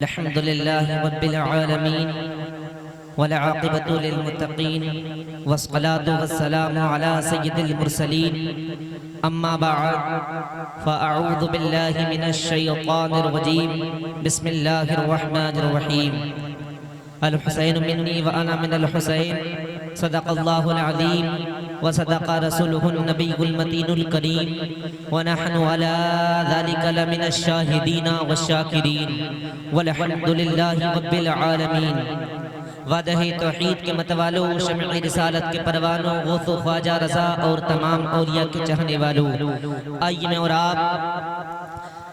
الحمد لله رب العالمين والعاقبة للمتقين والصلاة والسلام على سيد المرسلين أما بعد فأعوذ بالله من الشيطان الرجيم بسم الله الرحمن الرحيم الحسين مني وأنا من الحسين صدق الله العظيم وصدق رسوله النبي المتين الكريم ونحن على ذلك لمن الشاهدين والشاكرين والحمد لله رب العالمین۔ وعدہ توحید کے متوالو، شمع رسالت کے پروانوں، غوث و خواجہ رضا اور تمام اولیاء کے چاہنے والوں، آئیے میں اور آپ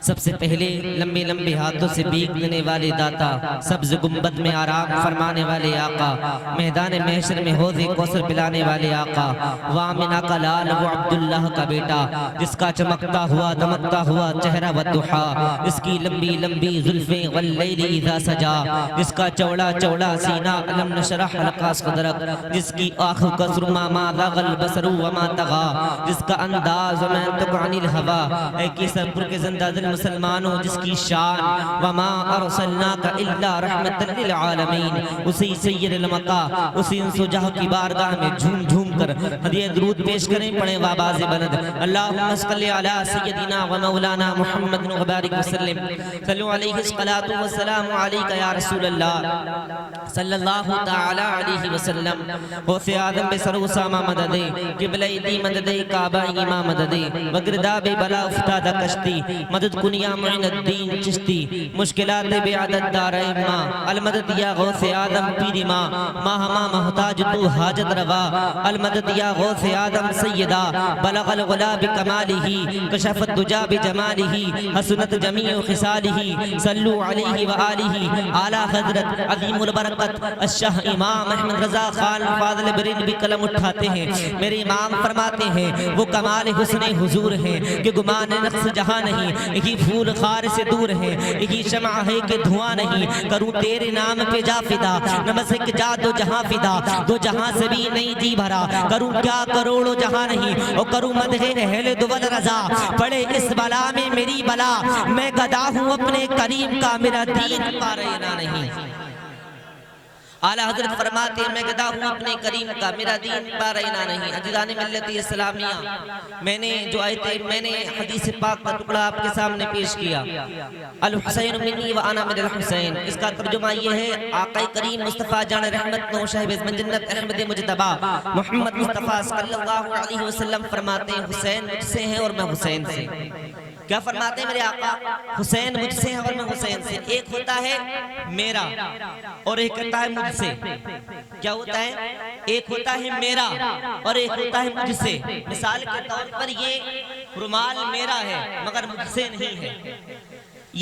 سب سے پہلے لمبے لمبے ہاتھوں سے بھیک دینے والے داتا، سبز گنبد میں آرام فرمانے والے آقا، میدان محشر میں حوض کوثر پلانے والے آقا، وہ آمنہ کا لال، وہ عبداللہ کا بیٹا، جس کا چمکتا ہوا دمکتا ہوا چہرہ والضحا، جس کی لمبی لمبی زلفیں واللیل اذا سجا، جس کا چوڑا چوڑا سینہ علم نشرح حلقہ صدرک، جس کی آنکھوں کا سرما ما ذاغ البصر وما طغا، جس کا انداز وما ينطق عن الهوى، اے کیسر پور کے زندہ دل مسلمانوں، جس کی شان وما ارسلناک الا رحمتا للعالمین، اسی سید المقا، اسی انسو جہاں کی بارگاہ میں جھوم جھوم کر ہدیہ درود پیش کریں، پڑھیں واباز بلند اللہم صلی علی سیدنا و مولانا محمد وبارک وسلم، صلو علیہ الصلاۃ والسلام علیک یا رسول اللہ صلی اللہ تعالی علیہ وسلم۔ غوث آدم بے سر اسامہ مددے، قبلہ دی مددے، کعبہ امام مددے، وگرداب بلا افتادہ کشتی، مدد کنیا معین الدین چشتی، مشکلات بے عدد دارائن ماں، المدد یا غوث آدم پیری ماں، ماہ ماں محتاج تو حاجت روا، المدد یا غوث آدم سیدہ، بلغ الغلا بکمالہی، کشف الدجا بجمالہی، حسنت جمیع خصالہی، صلو علیہ وآلہ، اعلی حضرت عظیم البرکت الشاہ امام احمد رضا خان فاضل بریلوی قلم اٹھاتے ہیں، میرے امام فرماتے ہیں وہ کمال حسن حضور ہیں کہ گمان نقص جہاں نہیں، ایک پھول خار سے دور ہے، ایک شمع ہے کہ دھواں نہیں، کروں تیرے نام پہ جا فدا، نمسک جا دو جہاں فدا، دو جہاں سے بھی نہیں جی بھرا، کروں کیا کروڑوں جہاں نہیں، اور کروں مدح اہل دول رضا، پڑے اس بلا میں میری بلا، میں گدا ہوں اپنے کریم کا، میرا دین پارینا نہیں۔ اعلیٰ حضرت فرماتے ہیں میں گدا ہوں اپنے کریم کا، میرا دین پارینا نہیں۔ عزیزان ملت اسلامیہ، میں نے جو آیتیں، میں نے حدیث پاک کا ٹکڑا آپ کے سامنے پیش کیا، الحسین منی و انا من الحسین، اس کا ترجمہ یہ ہے آقا کریم مصطفیٰ جان رحمت نو شہب من جنت احمد مجتبی محمد مصطفیٰ صلی اللہ علیہ وسلم فرماتے ہیں حسین مجھ سے ہے اور میں حسین سے۔ کیا فرماتے ہیں میرے آقا؟ حسین مجھ سے ہے اور میں حسین سے۔ ایک ہوتا ہے میرا اور ایک ہوتا ہے مجھ سے۔ کیا ہوتا ہے؟ ایک ہوتا ہے میرا اور ایک ہوتا ہے مجھ سے۔ مثال کے طور پر یہ رومال میرا ہے مگر مجھ سے نہیں ہے،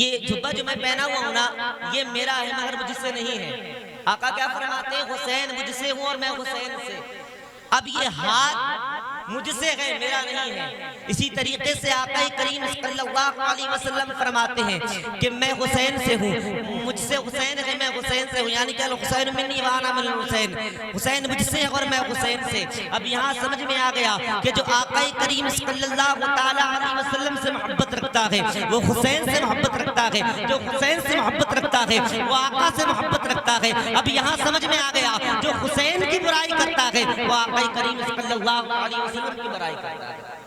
یہ جھبا جو میں پہنا ہوا ہوں نا یہ میرا ہے مگر مجھ سے نہیں ہے۔ آقا کیا فرماتے ہیں؟ حسین مجھ سے ہوں اور میں حسین سے۔ اب یہ ہاتھ مجھ سے ہے، میرا نہیں ہے۔ اسی طریقے سے آقا کریم صلی اللہ علیہ وسلم فرماتے ہیں کہ میں حسین سے ہوں، مجھ سے حسین ہے، میں حسین سے ہوں، یعنی کہ الحسین منی و انا من الحسین، حسین مجھ سے اور میں حسین سے۔ اب یہاں سمجھ میں آ گیا کہ جو آقا کریم صلی اللہ تعالی علیہ وسلم سے محبت رکھتا ہے وہ حسین سے محبت رکھتا ہے، جو حسین سے محبت رکھتا ہے وہ آقا سے محبت رکھتا ہے۔ اب یہاں سمجھ میں آ گیا جو حسین کی برائی کرتا ہے وہ آقا کریم صلی اللہ علیہ وسلم کی برائی کرتا ہے۔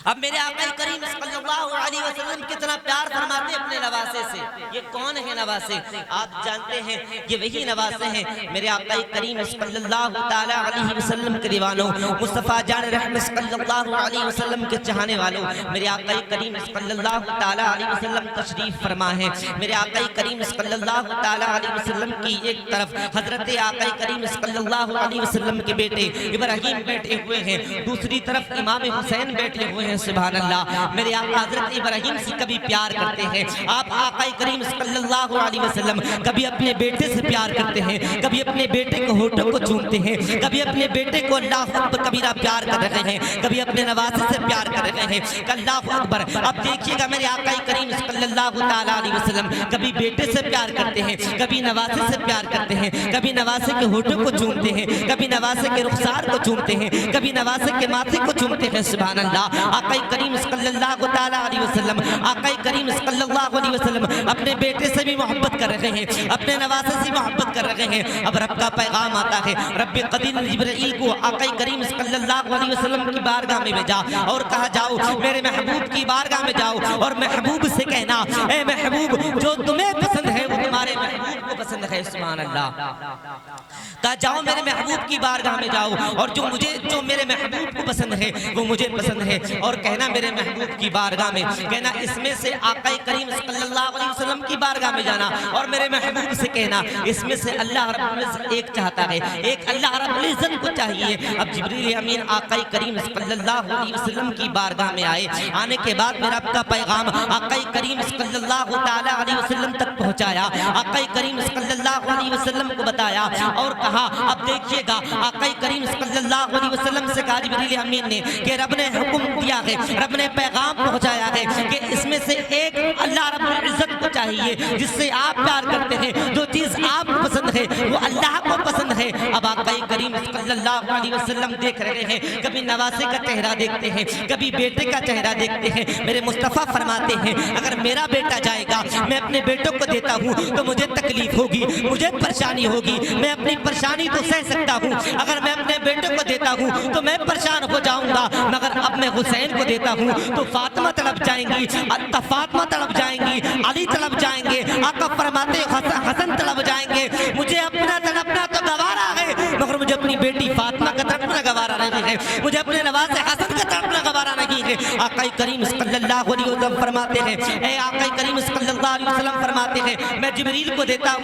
اب میرے آقا کریم صلی اللہ علیہ وسلم کتنا پیار فرماتے ہیں اپنے نواسے سے۔ یہ کون ہے نواسے؟ آپ جانتے ہیں یہ وہی نواسے ہیں میرے آقا کریم صلی اللہ تعالی علیہ وسلم کے دیوانوں، مصطفیٰ جان رحمت صلی اللہ علیہ وسلم کے چاہنے والوں، میرے آقا کریم صلی اللہ تعالی علیہ وسلم تشریف فرما ہے۔ میرے آقا کریم صلی اللہ تعالی علیہ وسلم کی ایک طرف حضرت آقا کریم صلی اللہ علیہ وسلم کے بیٹے ابراہیم بیٹھے ہوئے ہیں، دوسری طرف امام حسین بیٹھے ہوئے ہیں۔ سبحان اللہ، میرے آقا حضرت ابراہیم سے کبھی پیار کرتے ہیں۔ آپ آقا کریم صلی اللہ علیہ وسلم کبھی اپنے بیٹے سے پیار کرتے ہیں، کبھی اپنے بیٹے کو ہونٹوں کو چومتے ہیں، کبھی اپنے بیٹے کو اللہ اکبر کبیرہ پیار کر رہے ہیں، کبھی اپنے نواسے سے پیار کر رہے ہیں، اللہ اکبر۔ اب دیکھیے گا میرے آقا کریم صلی اللہ تعالی علیہ وسلم کبھی بیٹے سے پیار کرتے ہیں، کبھی نواسے سے پیار کرتے ہیں، کبھی نواسے کے ہونٹوں کو چومتے ہیں، کبھی نواسے کے رخسار کو چومتے ہیں، کبھی نواسے کے ماتھے کو چومتے ہیں۔ سبحان اللہ، آقا کریم صلی اللہ تعالیٰ علیہ وسلم صلی اللہ علیہ وسلم اپنے بیٹے سے بھی محبت کر رہے ہیں، اپنے نواسے سے محبت کر رہے ہیں۔ اب رب کا پیغام آتا ہے، رب قدیر جبرائیل کو آقا کریم صلی اللہ علیہ وسلم کی بارگاہ میں بھیجا اور کہا جاؤ میرے محبوب کی بارگاہ میں جاؤ اور محبوب سے کہنا اے محبوب جو تمہیں پسند ہے وہ تمہارے محبوب کو پسند ہے۔ سبحان اللہ۔ کہا جاؤ میرے محبوب کی بارگاہ میں جاؤ اور جو میرے محبوب کو پسند ہے وہ مجھے پسند ہے، اور کہنا میرے محبوب کی بارگاہ میں، کہنا اس میں سے آقا کریم صلی اللہ علیہ وسلم کی بارگاہ میں جانا اور میرے محبوب سے کہنا اس میں سے اللہ رب العزت ایک چاہتا ہے، ایک اللہ رب العزت کو چاہیے۔ اب جبریل امین آقا کریم صلی اللہ علیہ وسلم کی بارگاہ میں آئے، آنے کے بعد میں رب کا پیغام آقا کریم صلی اللہ تعالیٰ علیہ وسلم تک پہنچایا، آقا کریم صلی اللہ علیہ وسلم کو بتایا اور کہا اب دیکھیے گا آقا کریم صلی اللہ علیہ وسلم سے کہا جبریل امین نے کہ رب نے حکم دیا ہے، رب نے پیغام پہنچایا ہے کہ اس میں سے ایک اللہ رب العزت کو چاہیے جس سے آپ پیار کرتے ہیں، جو چیز آپ پسند ہے وہ اللہ کو پسند ہے۔ اب آقا کریم صلی اللہ علیہ وسلم دیکھ رہے ہیں، کبھی نواسے کا چہرہ دیکھتے ہیں، کبھی بیٹے کا چہرہ دیکھتے ہیں۔ میرے مصطفیٰ فرماتے ہیں اگر میرا بیٹا جائے گا میں اپنے بیٹوں کو دیتا ہوں تو مجھے تکلیف ہوگی، مجھے پریشانی ہوگی، میں اپنی پریشانی تو سہ سکتا ہوں، اگر میں اپنے بیٹوں کو دیتا ہوں تو میں پریشان ہو جاؤں گا، مگر اب میں حسین کو دیتا ہوں تو فاطمہ طلب جائیں گی، فاطمہ طلب جائیں گی، علی طلب جائیں گے، آقا فرماتے حسن طلب جائیں گے، مجھے اپنا تڑپنا تو گوارا ہے مگر مجھے اپنی بیٹی فاطمہ کا تڑپنا گوارا نہیں ہے، مجھے اپنے نواسے حسن کا تڑپنا گوارا نہیں ہے۔ آقا کریم صلی اللہ علیہ وسلم فرماتے ہیں، اے آقا کریم صلی اللہ علیہ وسلم فرماتے ہیں میں جبریل کو دیتا ہوں،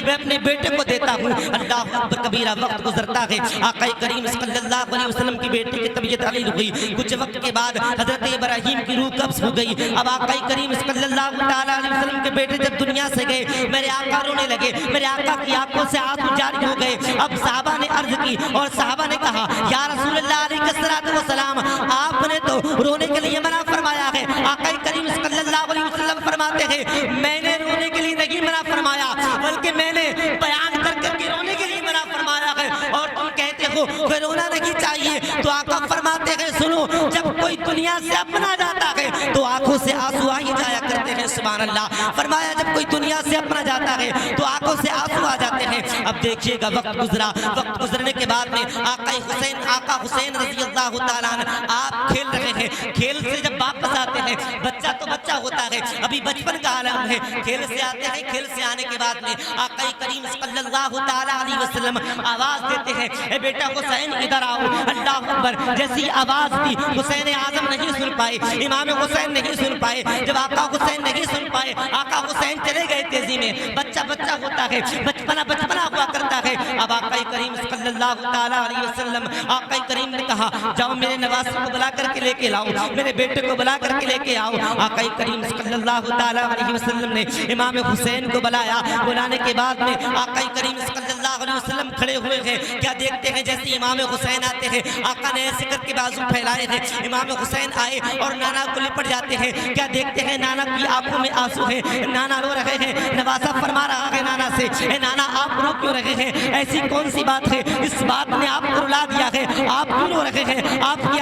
میں اپنے بیٹے کو دیتا ہوں۔ اللہ اکبر کبیرہ وقت گزرتا ہے، آقا کریم صلی اللہ علیہ وسلم کی بیٹی کی طبیعت علیل ہوئی، کچھ وقت کے بعد حضرت ابراہیم کی روح قبض ہو گئی۔ اب آقا کریم صلی اللہ علیہ وسلم کے بیٹے جب دنیا سے گئے میرے آقا رونے لگے، میرے آقا کی آنکھوں سے آنسو جاری ہو گئے۔ اب صحابہ نے عرض کی اور صحابہ نے کہا یا رسول اللہ علیہ السلام آپ نے تو رونے کے لیے منع فرمایا ہے۔ آقا کریم صلی اللہ علیہ وسلم فرماتے ہیں میں نے رونے کے لیے نہیں منع فرمایا بلکہ میں نے بیان کر کے رونے کے لیے منع فرمایا ہے، اور تم کہتے ہو کہ رونا نہیں چاہیے تو آقا فرماتے ہیں سنو جب کوئی دنیا سے اپنا جاتا ہے تو آنکھوں سے آنسو آ ہی جایا کرتے ہیں۔ سبحان اللہ۔ فرمایا جب کوئی دنیا سے اپنا جاتا ہے تو آنکھوں سے آنسو آ جاتے ہیں۔ اب دیکھیے گا وقت گزرا، وقت گزرنے کے بعد میں آقا حسین رضی اللہ تعالیٰ عنہ آپ کھیل رہے ہیں، کھیل سے جب واپس آتے ہیں بچہ تو بچہ ہوتا ہے، ابھی بچپن کا عالم ہے، کھیل سے آتے ہیں، کھیل سے آنے کے بعد میں آقا کریم صلی اللہ تعالیٰ علیہ وسلم آواز دیتے ہیں اے بیٹا حسین ادھر آؤ۔ اللہ اکبر، جیسی آواز دی حسین اعظم نہیں سن پائے، امام حسین نہیں سن پائے، جب آقا حسین نہیں سن پائے آقا حسین چلے گئے تیزی میں، بچہ بچہ ہوتا ہے، بچپنا ہوا کرتا ہے۔ اب آقا کریم صلی اللہ تعالیٰ علیہ وسلم آقا کریم نے کہا جاؤ میرے نواسے کو بلا کر کے لے کے لاؤ، میرے بیٹے کو بلا کر کے لے کے آؤ۔ آقا کریم صلی اللہ تعالیٰ علیہ وسلم نے امام حسین کو بلایا، بلانے کے بعد میں آقا کریم صلی اللہ علیہ وسلم کھڑے ہوئے ہیں، کیا دیکھتے ہیں جیسے امام حسین آتے ہیں آقا نے ایسے کر کے بازو پھیلائے ہیں، امام حسین آئے اور نانا کو لپٹ جاتے ہیں، کیا دیکھتے ہیں نانا کی آنکھوں میں آنسو ہیں، نانا رو رہے ہیں، نواسا فرما رہا ہے نانا سے اے نانا آپ رو کیوں رہے ہیں، ایسی کون سی بات ہے اس بات نے آپ کو رلا دیا ہے، آپ کیوں رو رہے ہیں، آپ کی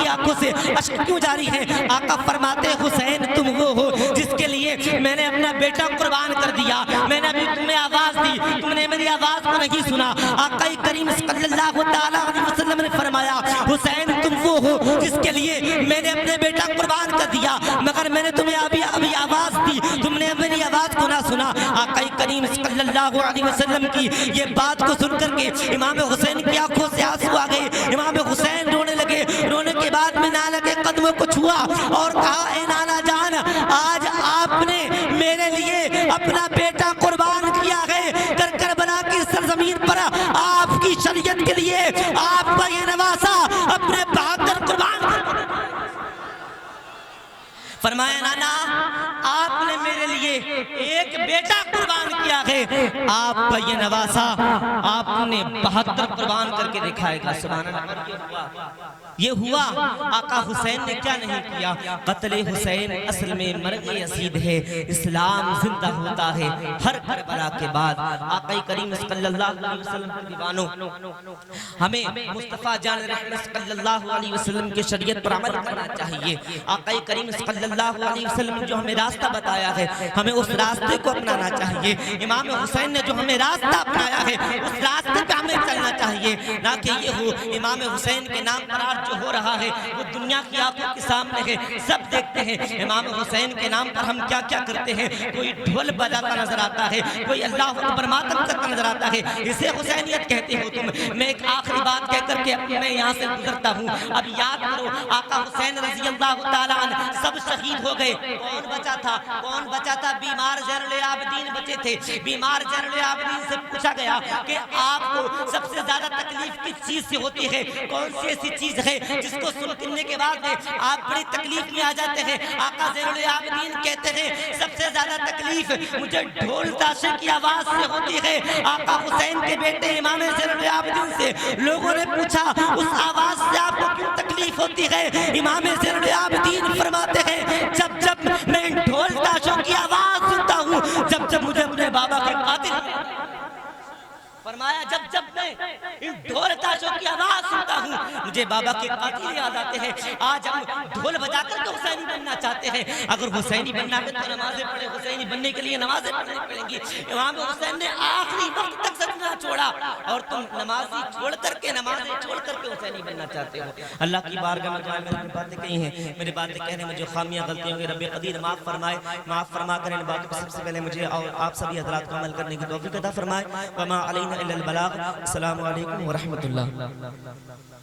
آنکھوں سے اشک کیوں جاری ہے۔ آقا فرماتے حسین تم وہ ہو جس کے لیے میں نے اپنا بیٹا قربان کر دیا، میں نے ابھی تمہیں آواز دی تم نے میری آواز کو نہیں سنا۔ آقا کریم صلی اللہ تعالیٰ علیہ وسلم نے فرمایا حسین تم وہ ہو جس کے لیے میں نے اپنے بیٹا قربان کر دیا مگر میں نے تمہیں ابھی آواز دی تم نے میری آواز کو نہ سنا۔ آقا کریم صلی اللہ علیہ وسلم کی یہ بات کو سن کر کے امام حسین کی آنکھوں سے آنسو آ گئے، امام حسین رونے لگے، رونے کے بعد میں نانا کے قدموں کو چھوا اور کہا اے نانا جان آج آپ نے میرے لیے اپنا بیٹا قربان کیا ہے، کربلا کی سرزمین پر آپ کی شریعت کے لیے آپ کا یہ نواسا اپنے بہادر قربان فرمایا نانا آپ نے میرے لیے ایک بیٹا قربان کیا ہے، آپ کا یہ نواسا آپ نے 72 قربان کر کے دکھائے گا۔ سبحان اللہ۔ یہ ہوا آقا حسین نے کیا نہیں کیا. قتل حسین اصل میں مرگ اسید ہے. اسلام زندہ ہوتا ہے ہر کربلا کے بعد. آقا کریم صلی اللہ علیہ وسلم کے دیوانوں، ہمیں مصطفیٰ جان رحمت صلی اللہ علیہ وسلم کے شریعت پر عمل کرنا چاہیے. آقا کریم صلی اللہ علیہ وسلم نے جو ہمیں راستہ بتایا ہے ہمیں اس راستے کو اپنانا چاہیے. امام حسین نے جو ہمیں راستہ اپنایا ہے اس راستے پہ ہمیں چلنا چاہیے، نہ کہ یہ ہو امام حسین کے نام پر آج جو ہو رہا ہے وہ دنیا کی آنکھوں کے سامنے ہے، سب دیکھتے ہیں. امام حسین کے نام پر ہم کیا کیا کرتے ہیں. کوئی ڈھول بجاتا نظر آتا ہے، کوئی اللہ اکبر ماتم کرتا نظر آتا ہے. اسے حسینیت کہتے ہو تم. میں ایک آخری بات کہہ کر کے میں یہاں سے گزرتا ہوں. اب یاد کرو آقا حسین رضی اللہ تعالیٰ عنہ سب شہید ہو گئے. کون بچا تھا؟ کون بچا تھا؟ بیمار زین العابدین بچے تھے. بیمار زین العابدین سے پوچھا گیا کہ آپ کو سب سے زیادہ تکلیف کس چیز سے ہوتی ہے؟ کون سی ایسی چیز ہے جس کو سننے کے بعد آپ بڑی تکلیف میں آ جاتے ہیں؟ آقا زین العابدین کہتے ہیں سب سے زیادہ تکلیف مجھے ڈھول تاشے کی آواز سے ہوتی ہے. آقا حسین کے بیٹے امام زین العابدین سے لوگوں نے پوچھا اس آواز سے آپ کو کیوں تکلیف ہوتی ہے؟ امام زین العابدین فرماتے ہیں جب جب میں ان ڈھول تاشوں کی آواز سنتا ہوں، جب جب مجھے اپنے بابا کے قاتل، فرمایا جب جب میں ان ڈھول تاشوں کی آواز سنتا ہوں مجھے بابا کے قاتل یاد آتے ہیں. آج ہم ڈھول بجا کر تو حسینی بننا چاہتے ہیں. اگر حسینی بننا ہے تو نمازیں پڑھیں. حسینی بننے کے لیے نمازیں پڑھنی پڑیں گی. امام حسین نے آخری وقت تک سجدہ چھوڑا اور تم نمازی چھوڑ کر کے نمازیں چھوڑ کر کے حسینی بننا چاہتے ہو. اللہ کی بارگاہ میں دعا میں باتیں کہی ہیں، میری باتیں کہنے میں جو خامیاں غلطیاں ہوئی رب قدیر معاف فرمائے. معاف فرما کر ان باتوں پر سب سے پہلے مجھے اور آپ سبھی حضرات کو عمل کرنے کی توفیق عطا فرمائے. وما علینا الا البلاغ. السلام علیکم ورحمۃ اللہ.